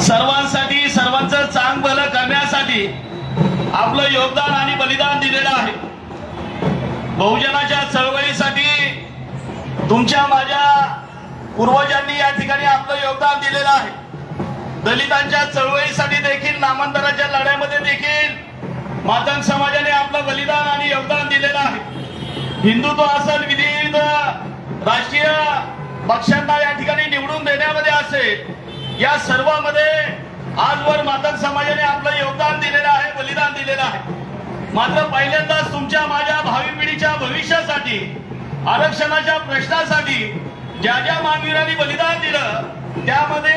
सर्वांसाठी सर्वांचं चांग भलं करण्यासाठी आपलं योगदान आणि बलिदान दिलेलं आहे। बहुजनाच्या चळवळीसाठी तुमच्या माझ्या पूर्वजांनी या ठिकाणी आपलं योगदान दिलेलं आहे। दलितांच्या चळवळीसाठी देखील नामांतराच्या लढ्यामध्ये देखील मातंग समाजाने आपलं बलिदान आणि योगदान दिलेलं आहे। हिंदुत्व असेल, विविध राष्ट्रीय पक्षांना या ठिकाणी निवडून देण्यामध्ये असेल, या सर्वांमध्ये आजवर मातंग समाजाने आपलं योगदान दिलेलं आहे, बलिदान दिलेलं आहे। मात्र पहिल्यांदाच तुमच्या माझ्या भावी पिढीच्या भविष्यासाठी, आरक्षणाच्या प्रश्नासाठी ज्या ज्या मानवीरांनी बलिदान दिलं त्यामध्ये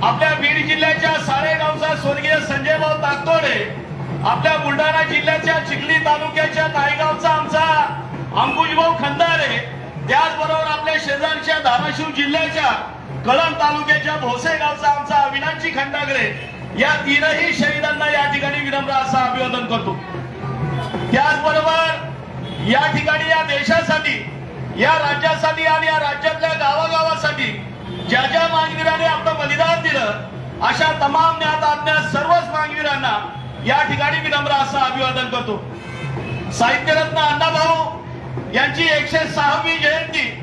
आपल्या बीड जिल्ह्याच्या साळेगावचा स्वर्गीय संजय भाऊ ताकतोडे, आपल्या बुलढाणा जिल्ह्याच्या चिखली तालुक्याच्या नायगावचा आमचा अंकुश भाऊ खंदारे, त्याचबरोबर आपल्या शेजारच्या धाराशिव जिल्ह्याच्या कळंब तालुक्याच्या भोसे गावचा आमचा अविनाशी खंडागरे, या तीनही शहीदांना या ठिकाणी विनम्र असं अभिवादन करतो। त्याचबरोबर या ठिकाणी या देशासाठी, या राज्यासाठी आणि या राज्यातल्या गावागावासाठी ज्या ज्या मानवीरांनी आपलं बलिदान दिलं, अशा तमाम ज्ञात अज्ञात सर्वच मानवीरांना या ठिकाणी विनम्र असं अभिवादन करतो। साहित्यरत्न अण्णाभाऊ यांची 106वी जयंती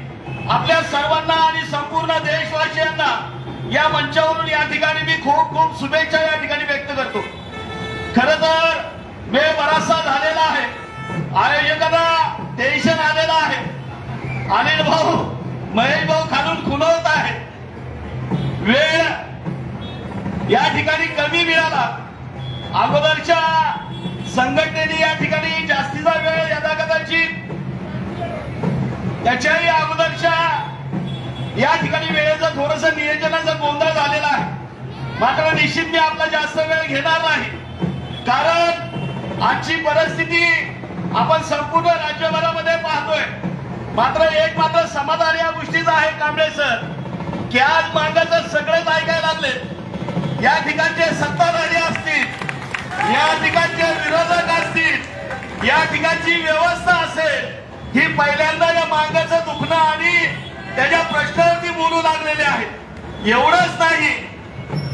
आपल्या सर्वांना आणि संपूर्ण देशवासियांना या मंचावरून या ठिकाणी मी खूप खूप शुभेच्छा या ठिकाणी व्यक्त करतो। खरं तर वेळ बराचसा झालेला आहे, आयोजकांना टेन्शन आलेलं आहे, अनिल भाऊ महेश भाऊ खालून खुणवत आहे, वेळ या ठिकाणी कमी मिळाला। अगोदरच्या संघटनेने या ठिकाणी जास्तीचा वेळ यदा कदाचित त्याच्याही अगोदरच्या या ठिकाणी वेळेचं थोडस नियोजनाचा गोंधळ झालेला आहे। मात्र निश्चित मी आपला जास्त वेळ घेणार नाही, कारण आजची परिस्थिती आपण संपूर्ण राज्यभरामध्ये पाहतोय। मात्र समाधान या गोष्टीचा आहे कांबळे सर, की आज मागाचं सगळेच ऐकायला लागले। या ठिकाणचे सत्ताधारी असतील, या ठिकाणचे विरोधक असतील, या ठिकाणची व्यवस्था असेल, ही पहिल्यांदा या मागाचं दुखणं आणि त्याच्या प्रश्नावरती बोलू लागलेले आहेत। एवढंच नाही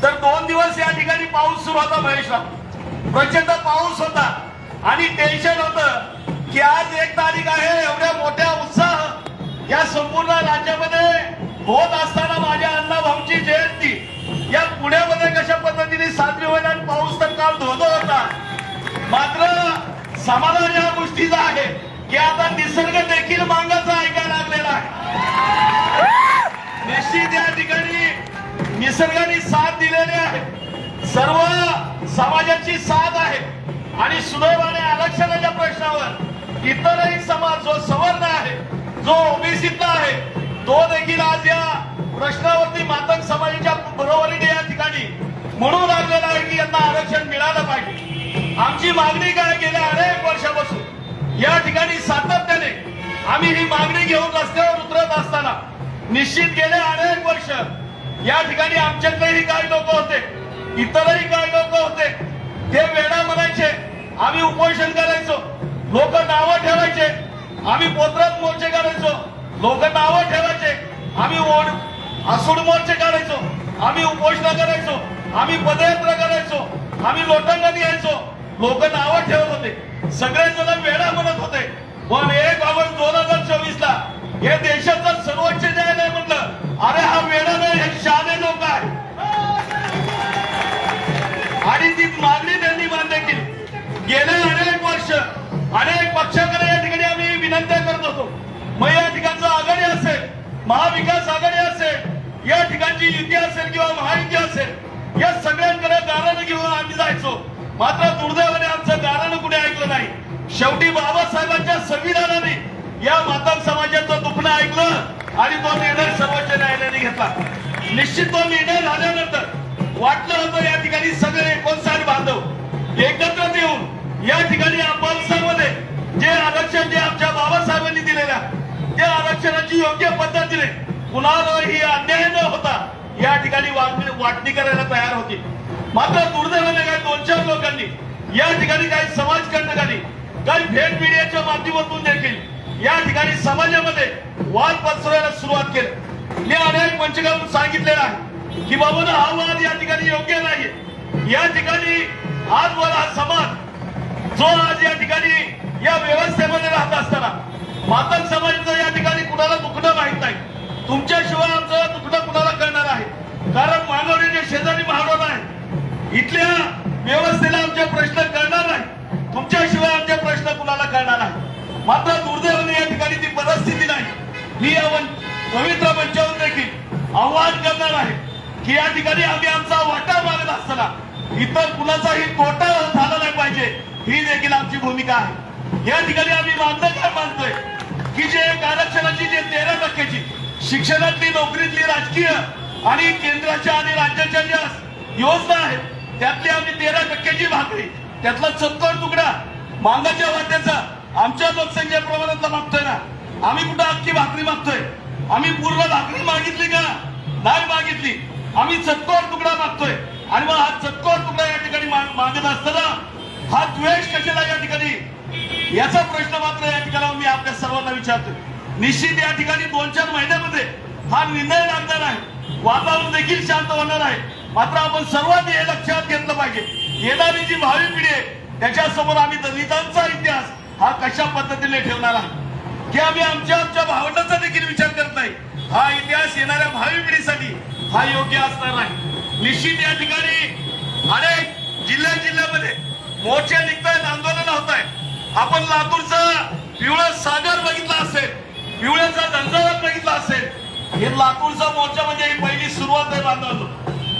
तर 2 दिवस या ठिकाणी पाऊस सुरू होता महेशराव, प्रचंड पाऊस होता आणि टेन्शन होतं की आज 1 तारीख आहे, एवढ्या मोठ्या उत्साह या संपूर्ण राज्यामध्ये होत असताना माझ्या अण्णाभाऊंची जयंती या पुण्यामध्ये कशा पद्धतीने साजरी होईल आणि पाऊस तर काल धोधो होता। मात्र समाधान या गोष्टीचा आहे की आता निसर्ग देखील मागाचा ऐकायला लागलेला आहे। निश्चित या ठिकाणी निसर्गाने साथ दिलेली आहे, सर्व समाजाची साथ आहे आणि सुदैवाने आरक्षणाच्या प्रश्नावर इतरही समाज, जो सवर्ण आहे, जो ओबीसीतला आहे, तो देखील आज या प्रश्नावरती मातंग समाजाच्या बरोबरीने या ठिकाणी म्हणू लागलेला आहे की यांना आरक्षण मिळालं पाहिजे। आमची मागणी काय, गेल्या अनेक वर्षापासून या ठिकाणी सातत्याने आम्ही ही मागणी घेऊन रस्त्यावर उतरत असताना निश्चित गेले अनेक वर्ष या ठिकाणी आमच्यातलेही काही लोक होते, इतरही काही लोक होते, ते वेडा म्हणायचे, आम्ही उपोषण करायचो, लोक नावं ठेवायचे, आम्ही पोत्रत मोर्चे करायचो, लोक नावं ठेवायचे, आम्ही आसूड मोर्चे करायचो, आम्ही उपोषण करायचो, आम्ही पदयात्रा करायचो, आम्ही लोटांगणी यायचो, लोक नावं ठेवत होते, सगळेजण वेडा म्हणत होते। पण 1 ऑगस्ट 2024 ला हे देशाचं सर्वोच्च न्यायालय म्हणलं, अरे हा वेडा नाही, हे शहाणे लोक आहे। आणि ती मागणी त्यांनी मान्य केली। गेले अनेक वर्ष अनेक पक्षाकडे या ठिकाणी आम्ही विनंत्या करत होतो, मग या ठिकाणचं आघाडी असेल, महाविकास आघाडी असेल, या ठिकाणची युती असेल किंवा महायुती असेल, या सगळ्यांकडे गारणं घेऊन आम्ही जायचो। मात्र दुर्दैवाने आमचं गारणं कुठे ऐकलं नाही। शेवटी बाबासाहेबांच्या संविधानाने या मातंग समाजाचं दुखणं ऐकलं आणि तो निर्णय सर्वोच्च न्यायालयाने घेतला। निश्चित तो निर्णय झाल्यानंतर वाटलं होतं या ठिकाणी सगळे 59 बांधव एकत्र येऊन या ठिकाणी अंमलसामध्ये जे आरक्षण, जे आमच्या बाबासाहेबांनी दिलेल्या त्या आरक्षणाची योग्य पद्धतीने कुणालाही अन्याय न होता या ठिकाणी वाटणी करायला तयार होती। मात्र दुर्दैवाने काही 2-4 लोकांनी या ठिकाणी, काही समाजकंटकांनी, काही भेट मीडियाच्या माध्यमातून देखील या ठिकाणी समाजामध्ये वाद पसरवायला सुरुवात केली। मी अनेक मंच घालून सांगितलेलं आहे, की बाबा हा वाद या ठिकाणी योग्य नाही। या ठिकाणी आजवर हा समाज जो आज या ठिकाणी या व्यवस्थेमध्ये राहत असताना मातंग समाजाचं या ठिकाणी कुणाला दुखणं माहित नाही। तुमच्याशिवाय आमचं दुखणं कुणाला कळणार आहे? कारण मानवरीचे शेजारी महाडोल आहे, इथल्या व्यवस्थेला आमचे प्रश्न कळणार नाही, तुमच्याशिवाय आमचे प्रश्न कुणाला कळणार नाही। मात्र दुर्दैवाने या ठिकाणी ती परिस्थिती नाही। मी या पवित्र मंचावर देखील आवाहन करणार आहे की या ठिकाणी आम्ही आमचा वाटा मागत असताना इतर कुणाचाही तोटा झाला नाही पाहिजे, ही देखील आमची भूमिका आहे। या ठिकाणी आम्ही मानणं काय मानतोय की जे आरक्षणाची जे 13% शिक्षणातली, नोकरीतली, राजकीय आणि केंद्राच्या आणि राज्याच्या ज्या योजना आहेत त्यातली आम्ही 13%ची भाकरी, त्यातला 70 तुकडा मांगाच्या वाट्याचा आमच्या लोकसंख्येप्रमाणातला मागतोय ना। आम्ही कुठं अख्खी भाकरी मागतोय? आम्ही पूर्ण भाकरी मागितली का? नाही मागितली। आम्ही 70 तुकडा मागतोय आणि मग हा 70 तुकडा या ठिकाणी मागत असताना हा द्वेष कशाला या ठिकाणी, याचा प्रश्न मात्र या ठिकाणी मी आपल्या सर्वांना विचारतो। निश्चित या ठिकाणी 2-4 महिन्यामध्ये हा निर्णय लागणार आहे, वातावरण देखील शांत होणार आहे। मात्र आपण सर्वांनी हे लक्षात घेतलं पाहिजे, येणारी जी भावी पिढी आहे त्याच्यासमोर आम्ही दलितांचा इतिहास हा कशा पद्धतीने ठेवणार आहे की आम्ही आमच्या भावंडाचा देखील विचार करत नाही। हा इतिहास येणाऱ्या भावी पिढीसाठी हा योग्य असणार नाही। निश्चित या ठिकाणी अनेक जिल्ह्यामध्ये मोर्चे निघतायत, आंदोलन होत आहे। आपण लातूरचा पिवळा सागर बघितला असेल, पिवळ्याचा झंझावात बघितला असेल। हे लातूरचा मोर्चा म्हणजे ही पहिली सुरुवात आहे बांधवांनो।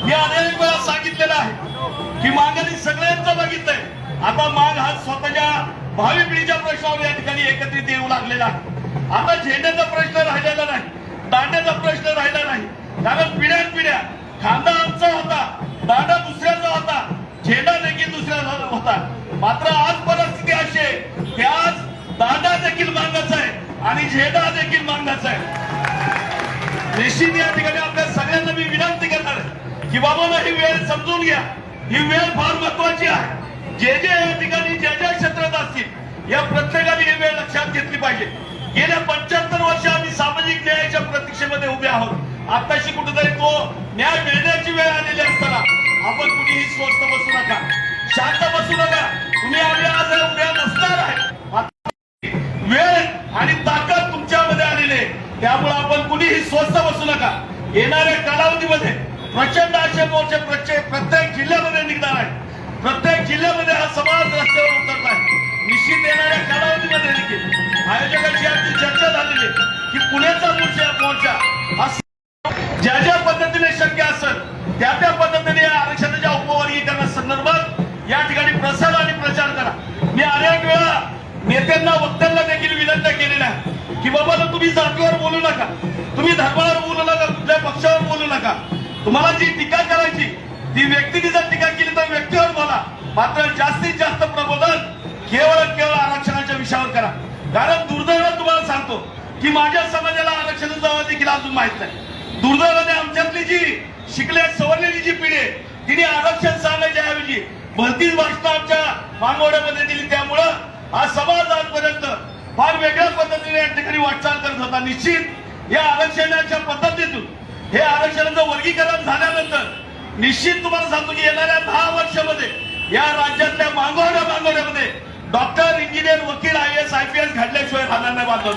मी अनेक वेळा सांगितलेलं आहे की मागणी सगळ्यांचं बघितलंय, आता माग हा स्वतःच्या भावी पिढीच्या प्रश्नावर या ठिकाणी एकत्रित येऊ लागलेला आहे। आता झेंड्याचा प्रश्न राहिलेला नाही, दांड्याचा प्रश्न राहिला नाही, कारण पिढ्या खांदा आमचा होता, दांडा दुसऱ्याचा होता, झेंडा देखील दुसऱ्याचा होता। मात्र आज परिस्थिती अशी आहे की आज दांडा देखील मागायचा आहे आणि झेंडा देखील मागायचा आहे। निश्चित या ठिकाणी आपल्या सगळ्यांना मी विनंती करणार आहे की बाबांनो ही वेळ समजून घ्या, ही वेळ फार महत्वाची आहे। जे या ठिकाणी ज्या क्षेत्रात असतील या प्रत्येकाने ही वेळ लक्षात घेतली पाहिजे। गेल्या 75 वर्ष आम्ही सामाजिक न्यायाच्या प्रतीक्षेमध्ये उभे आहोत। आताशी कुठेतरी तो न्याय मिळण्याची वेळ आलेली असताना आपण कुणीही स्वस्थ बसू नका, शांत बसू नका। तुम्ही आम्ही आज उद्या नसणार आहे, वेळ आणि ताकद तुमच्यामध्ये आलेली आहे, त्यामुळे आपण कुणीही स्वस्थ बसू नका। येणाऱ्या कालावधीमध्ये प्रचंड असे मोर्चे प्रत्येक जिल्ह्यामध्ये निघणार आहे, प्रत्येक जिल्ह्यामध्ये हा समाज रस्त्यावर उतरत आहे। निश्चित येणाऱ्या कालावधीमध्ये देखील आयोजकांची आमची चर्चा झालेली आहे की पुण्याचा मोर्चा हा ज्या पद्धतीने शक्य असेल त्या पद्धतीने या आरक्षणाच्या उपवर्गीकरणासंदर्भात या ठिकाणी प्रसार आणि प्रचार करा। मी अनेक वेळा नेत्यांना, वक्त्यांना देखील विनंती केलेल्या आहे की बाबा तुम्ही जातीवर बोलू नका, तुम्ही धर्मावर बोलू नका, कुठल्या पक्षावर बोलू नका। तुम्हाला जी टीका करायची ती व्यक्तीने जर टीका केली तर व्यक्तीवर बोला, मात्र जास्तीत जास्त प्रबोधन केवळ आरक्षणाच्या विषयावर करा। कारण दुर्दैवाने तुम्हाला सांगतो की माझ्या समाजाला आरक्षणाचा देखील अजून माहित नाही। दुर्दैवाने आमच्यातली जी शिकल्या सवरलेली जी पिढी आहे तिने आरक्षण सांगायच्या ऐवजी भलतीच भाषण आमच्या मानवड्यामध्ये दिली, त्यामुळं हा समाज आजपर्यंत फार वेगळ्या पद्धतीने या ठिकाणी वाटचाल करत होता। निश्चित या आरक्षणाच्या पद्धतीतून हे आरक्षणाचं वर्गीकरण झाल्यानंतर निश्चित तुम्हाला सांगतो की येणाऱ्या 10 वर्षामध्ये या राज्यातल्या मागवड्यामध्ये डॉक्टर, इंजिनियर, वकील, IAS, IPS घडल्याशिवाय राहणार नाही बांधव।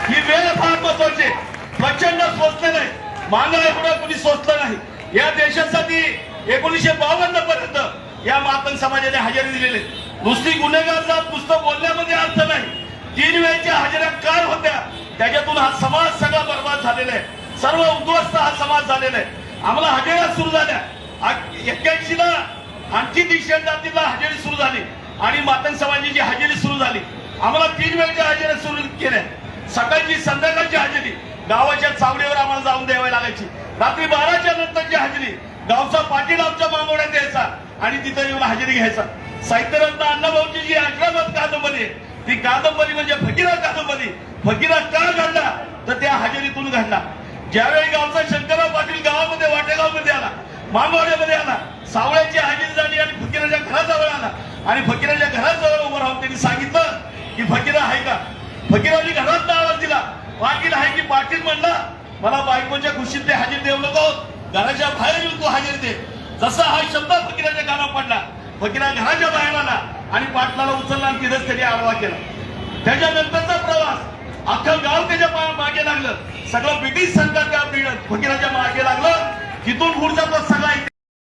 ही वेळ फार महत्वाची, प्रचंड सोचले नाही, मागं एवढं कोणी सोचलं नाही। या देशासाठी 1952 पर्यंत या मातंग समाजाने हजेरी दिलेली, नुसती गुन्हेगार जात नुसतं बोलण्यामध्ये अर्थ नाही, 3 वेळच्या हजेऱ्या कार होत्या, त्याच्यातून हा समाज सगळा बर्बाद झालेला आहे, सर्व उद्ध्वस्त हा समाज झालेला आहे। आम्हाला हजेऱ्या सुरू झाल्या, 81ला आणखी 300 जातीला हजेरी सुरू झाली आणि मातंग समाजाची हजेरी सुरू झाली। आम्हाला 3 वेळच्या हजेऱ्या सुरू केल्या, सकाळची संध्याकाळची हजेरी गावाच्या चावडीवर आम्हाला जाऊन द्यावी लागायची, रात्री 12च्या नंतरची हजेरी गावचा पाटील आमच्या मागवड्यात यायचा आणि तिथं येऊन हजेरी घ्यायचा। साहित्यरत्न अण्णाभाऊची जी आश्रमात कादंबरी आहे ती कादंबरी म्हणजे फकीरा कादंबरी, फकीरा का घडला तर त्या हजेरीतून घडला। ज्यावेळी गावचा शंकरराव पाटील गावामध्ये वाटेगावमध्ये आला, मागवड्यामध्ये आला, सावळ्याची हजेरी झाली आणि फकीराच्या घराजवळ आला आणि फकीराच्या घराजवळ उभं राहून त्यांनी सांगितलं की फकीरा आहे का? फकीराने घरात आवाज दिला, पाटील आहे की? पाटील म्हणला मला बायकोच्या खुशीत ते हजेरी देऊ नको, घराच्या बाहेर येऊन तू हजेरी दे. जसा हा शब्द फकीराच्या कानावर पडला, फकीरा घराच्या बाहेर आला आणि पाटलाला उचलला आणि तिथेच त्याने आडवा केला. त्याच्यानंतरचा प्रवास अख्खं गाव त्याच्या मागे लागलं. सगळं ब्रिटिश सरकार त्या फकीराच्या मागे लागलं. तिथून पुढचा तो सगळा